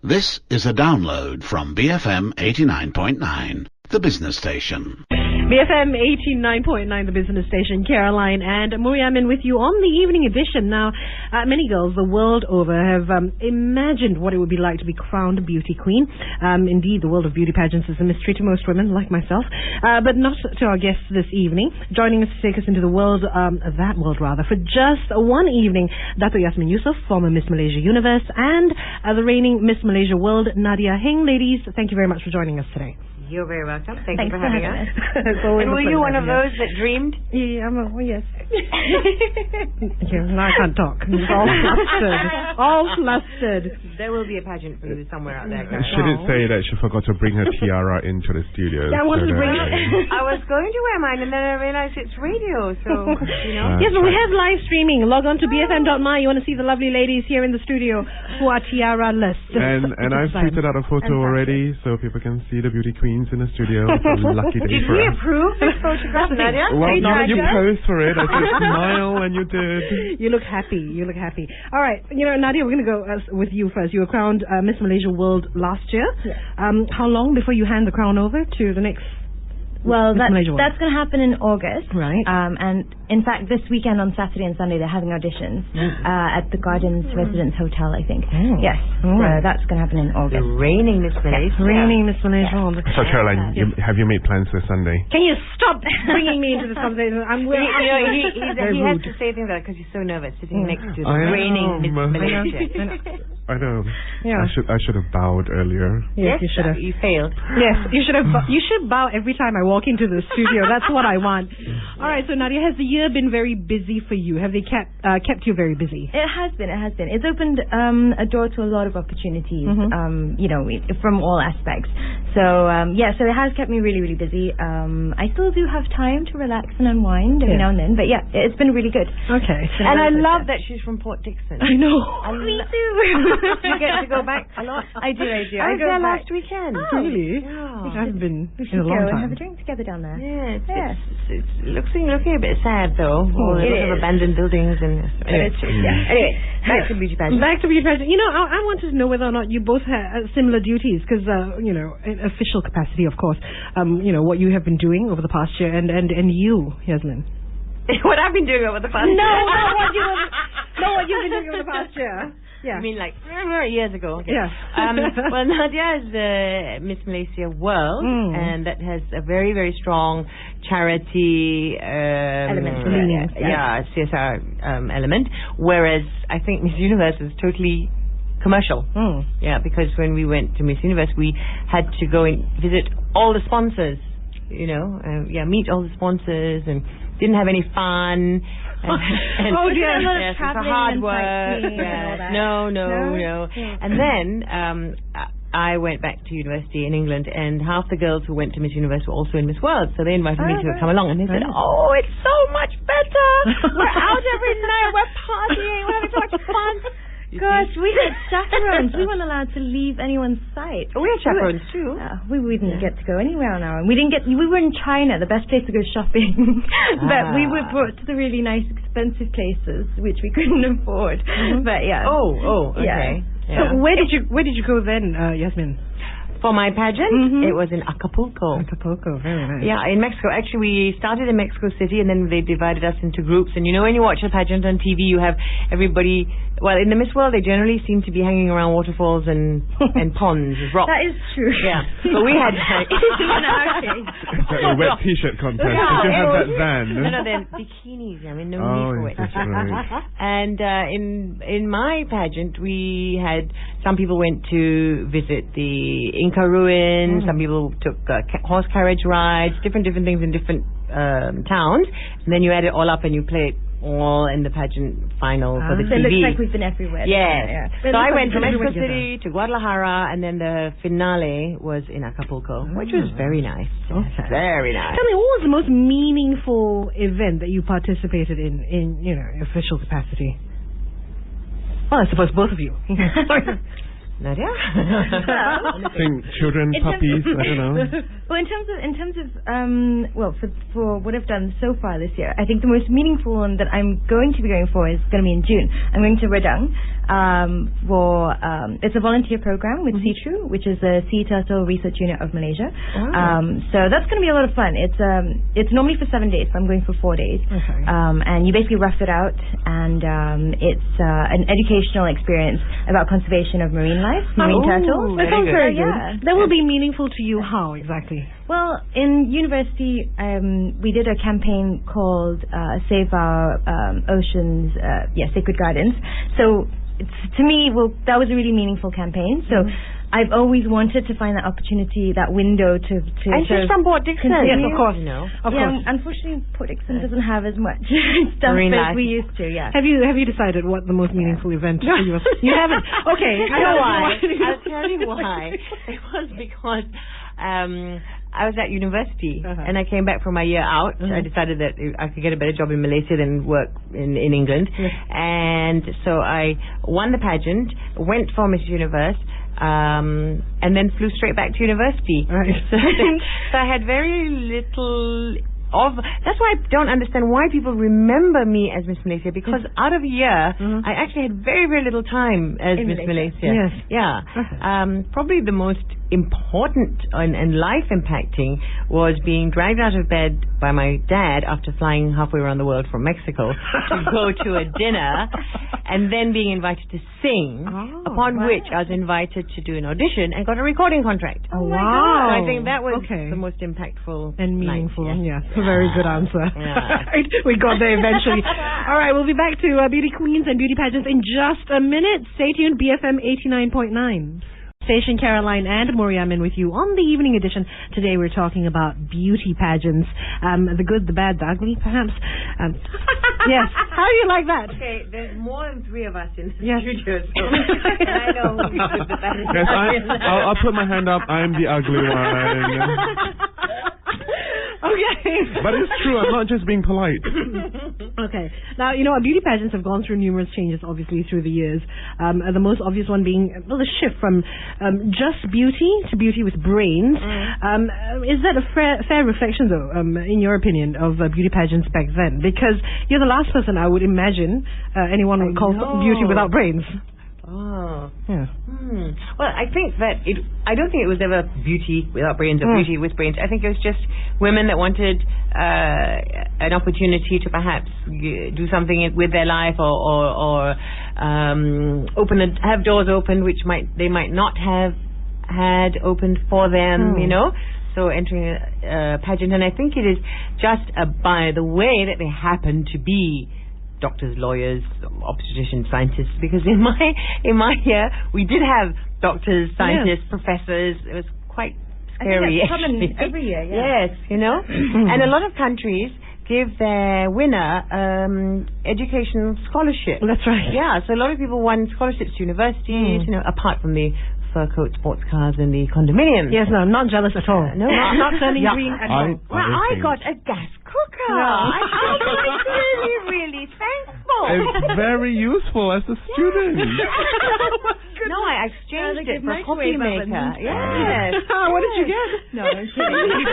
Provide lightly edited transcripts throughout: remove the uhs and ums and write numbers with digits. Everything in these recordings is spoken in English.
This is a download from BFM 89.9, the business station. BFM 89.9, the business station. Caroline and Muriamin with you on the evening edition. Now, many girls the world over have imagined what it would be like to be crowned beauty queen. Indeed, the world of beauty pageants is a mystery to most women, like myself, but not to our guests this evening. Joining us to take us into the world, for just one evening, Dr. Yasmin Yusoff, former Miss Malaysia Universe, and the reigning Miss Malaysia World, Nadia. Heng, ladies, thank you very much for joining us today. You're very welcome. Thanks for having us. And were you one of those that dreamed? Yeah, yes. Now I can't talk. All flustered. There will be a pageant for you somewhere out there. She did say that she forgot to bring her tiara into the studio. Yeah, I wanted to bring it. I was going to wear mine and then I realized it's radio, so, you know. Yes, but we have live streaming. Log on to bfm.my. You want to see the lovely ladies here in the studio who are tiara-less. And I've tweeted out a photo already so people can see the beauty queens in the studio. It's a lucky day for us. Did we approve this photograph, Nadia? Well, now that you posed for it, I said smile and you did. You look happy. All right. You know, Nadia, we're going to go with you first. You were crowned Miss Malaysia World last year. Yes. How long before you hand the crown over to the next Well, Miss Malaysia World? that's going to happen in August. Right. And in fact, this weekend on Saturday and Sunday, they're having auditions at the Gardens Residence Hotel, I think. Oh. Yes. So that's going to happen in August. The reigning Miss Malaysia. Reigning Miss Malaysia World. So, Caroline, have you made plans for Sunday? Can you stop bringing me into this conversation? He has to say things like that because he's so nervous sitting next to the reigning Miss Malaysia. I know. Yeah. I should have bowed earlier. Yes, you should have. You failed. Yes, you should have. You should bow every time I walk into the studio. That's what I want. All right, so Nadia, has the year been very busy for you? Have they kept you very busy? It has been. It's opened a door to a lot of opportunities, from all aspects. So, so it has kept me really, really busy. I still do have time to relax and unwind every now and then, but yeah, it's been really good. Okay. So and I love that she's from Port Dickson. I know. Me too. You get to go back a lot? I do. I was there last weekend. Oh, really? Yeah. I've been We in a should long go and time. have a drink together down there. Yeah, it's looking a bit sad though. All the it lot of is. abandoned buildings and anyway. Anyway, back to beauty pageant. Back to beauty pageant. You know, I wanted to know whether or not you both had similar duties, because in official capacity, of course. What you have been doing over the past year, and you, Yasmin. What I've been doing over the past year. What you've been doing over the past year. Yeah. I mean, like years ago. Okay. Yeah. Well, Nadia is the Miss Malaysia World, and that has a very, very strong charity element. CSR element. Whereas I think Miss Universe is totally commercial. Yeah, because when we went to Miss Universe, we had to go and visit all the sponsors. Meet all the sponsors, and didn't have any fun. And oh dear. Yes, it's a hard work. No. Yeah. And then I went back to university in England, and half the girls who went to Miss Universe were also in Miss World, so they invited me to come along, and they said, "Oh, it's so much better. We're out every night. We're partying. We're having so much fun." Gosh, we had chaperones. We weren't allowed to leave anyone's sight. Oh, we had chaperones too. We didn't get to go anywhere on our own. We were in China, the best place to go shopping. But we were brought to the really nice, expensive places, which we couldn't afford. But yeah. Oh, okay. Yeah. So where did you go then, Yasmin? For my pageant, it was in Acapulco. Acapulco, very nice. Yeah, in Mexico. Actually, we started in Mexico City, and then they divided us into groups. And when you watch a pageant on TV, you have everybody. Well, in the Miss World, they generally seem to be hanging around waterfalls and ponds, rocks. That is true. Yeah, but we had It's like a wet T-shirt contest. Did you have that then? No, then bikinis. I mean, no need for wet T-shirts. Right. And in my pageant, we had some people went to visit the Inca ruins. Some people took horse carriage rides, different things in different towns. And then you add it all up and you play it all in the pageant final for the TV. So it looks like we've been everywhere. Yes. Yeah. So I went from Mexico City to Guadalajara, and then the finale was in Acapulco, which was very nice. Okay. Very nice. Tell me, what was the most meaningful event that you participated in official capacity? Well, I suppose both of you. Nadia? I think children, puppies, I don't know. Well, in terms of for what I've done so far this year, I think the most meaningful one that I'm going to be going for is going to be in June. I'm going to Redang it's a volunteer program with CTRU, which is the Sea Turtle Research Unit of Malaysia. So that's going to be a lot of fun. It's normally for 7 days, so I'm going for 4 days. Okay. And you basically rough it out, and it's an educational experience about conservation of marine life, marine turtles. That sounds very good. Yeah. That will be meaningful to you. How exactly? Well, in university, we did a campaign called Save Our Oceans, Sacred Gardens. So to me, that was a really meanixful campaign. So I've always wanted to find that opportunity, that window to and she's from Port Dickson. Yes, of course. Of course. Unfortunately, Port Dickson doesn't have as much stuff as we used to. Yeah. Have you decided what the most meaningful event for you was? You haven't. Okay. I know why. I'll tell you why. It was because I was at university and I came back from my year out. I decided that I could get a better job in Malaysia than work in England. And so I won the pageant, went for Miss Universe, and then flew straight back to university. Right. So I had very little that's why I don't understand why people remember me as Miss Malaysia, because out of a year I actually had very, very little time as Miss Malaysia. Yes. Yeah. Probably the most important and life impacting was being dragged out of bed by my dad after flying halfway around the world from Mexico to go to a dinner, and then being invited to sing, upon which I was invited to do an audition and got a recording contract. Oh, wow. So I think that was the most impactful and meaningful. Night, yes. Very good answer. Yeah. We got there eventually. All right, we'll be back to beauty queens and beauty pageants in just a minute. Stay tuned, BFM 89.9. Station Caroline and Muriamin with you on the evening edition. Today we're talking about beauty pageants. The good, the bad, the ugly, perhaps. Yes. How do you like that? Okay, there's more than 3 of us in the studio, so I know who's good, the bad. Yes, I'll put my hand up. I'm the ugly one. Okay. But it's true, I'm not just being polite. Okay. Now, beauty pageants have gone through numerous changes, obviously, through the years. The most obvious one being the shift from just beauty to beauty with brains. Is that a fair reflection, though, in your opinion, of beauty pageants back then? Because you're the last person I would imagine anyone would call beauty without brains. Oh. Yeah. Well, I think that I don't think it was ever beauty without brains or beauty with brains. I think it was just women that wanted an opportunity to perhaps do something with their life or have doors open which they might not have had opened for them, So entering a pageant, and I think it is just by the way that they happen to be doctors, lawyers, obstetricians, scientists, because in my year we did have doctors, scientists, professors. It was quite scary. I think that's common every year. Yes, and a lot of countries give their winner education scholarship. That's right. Yeah, so a lot of people won scholarships to universities, apart from the fur coat, sports cars, and the condominiums. Yes, no, I'm not jealous at all. No, not turning green at all. I got a gas cooker. I was really, really thankful. It's very useful as a student. No, I exchanged it for a coffee maker. Yes. What did you get? No, I'm kidding.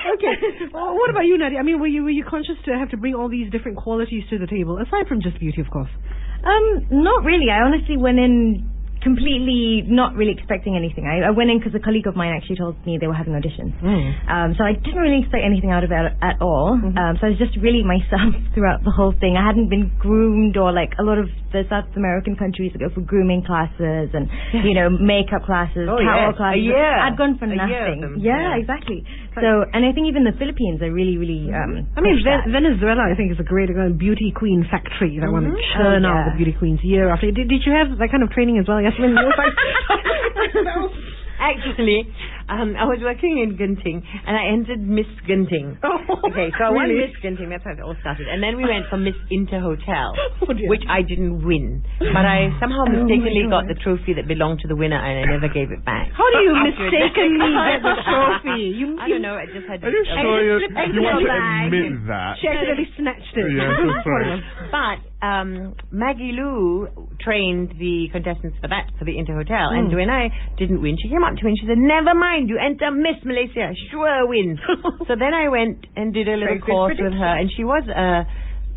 Okay. Well, what about you, Nadia? I mean, were you conscious to have to bring all these different qualities to the table, aside from just beauty, of course? Not really. I honestly went in completely not really expecting anything. I went in because a colleague of mine actually told me they were having auditions. So I didn't really expect anything out of it at all. So I was just really myself throughout the whole thing. I hadn't been groomed, or like a lot of the South American countries go for grooming classes and makeup classes, catwalk classes. I'd gone for nothing. Yeah, exactly. So, and I think even the Philippines are really, really. Venezuela, I think, is a great beauty queen factory that want to churn out the beauty queens year after. Did you have that kind of training as well? Yasmin Yusoff? Actually, I was working in Genting, and I entered Miss Genting. Okay, so I won Miss Genting. That's how it all started. And then we went for Miss Interhotel, which I didn't win. But I somehow mistakenly got the trophy that belonged to the winner, and I never gave it back. How do you mistakenly get the trophy? I don't know. I just had. Are you sure you want to admit that? She accidentally snatched it. Yeah, that's right. But Maggie Lou trained the contestants for the Inter-Hotel, and when I didn't win, she came up to me and she said, "Never mind, you enter Miss Malaysia, sure win." So then I went and did a little course with her, and she was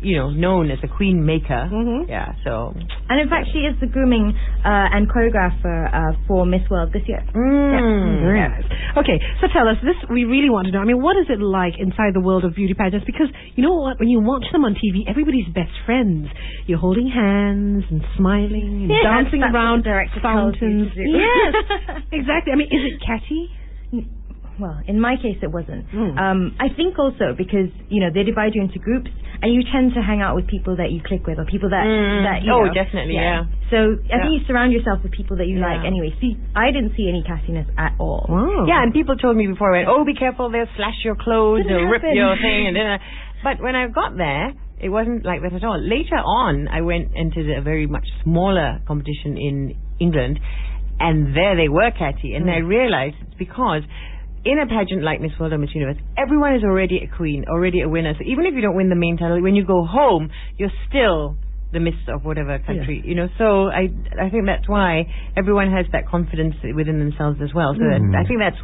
known as a queen maker. Yeah, so. And in fact, she is the grooming and choreographer for Miss World this year. Yes. Okay, so tell us, this we really want to know. I mean, what is it like inside the world of beauty pageants? Because you know what, when you watch them on TV, everybody's best friends. You're holding hands and smiling and dancing around fountains. Yes, exactly. I mean, is it catty? Well, in my case, it wasn't. I think also because, they divide you into groups and you tend to hang out with people that you click with or people that you know. Definitely, yeah. So I think you surround yourself with people that you like anyway. See, I didn't see any cattiness at all. Yeah, and people told me before, be careful, they'll slash your clothes, they'll rip your thing. But when I got there, it wasn't like that at all. Later on, I went into a very much smaller competition in England, and there they were catty, and I realized it's because in a pageant like Miss World or Miss Universe, everyone is already a queen, already a winner. So even if you don't win the main title, when you go home, you're still the Miss of whatever country, So I think that's why everyone has that confidence within themselves as well. So I think that's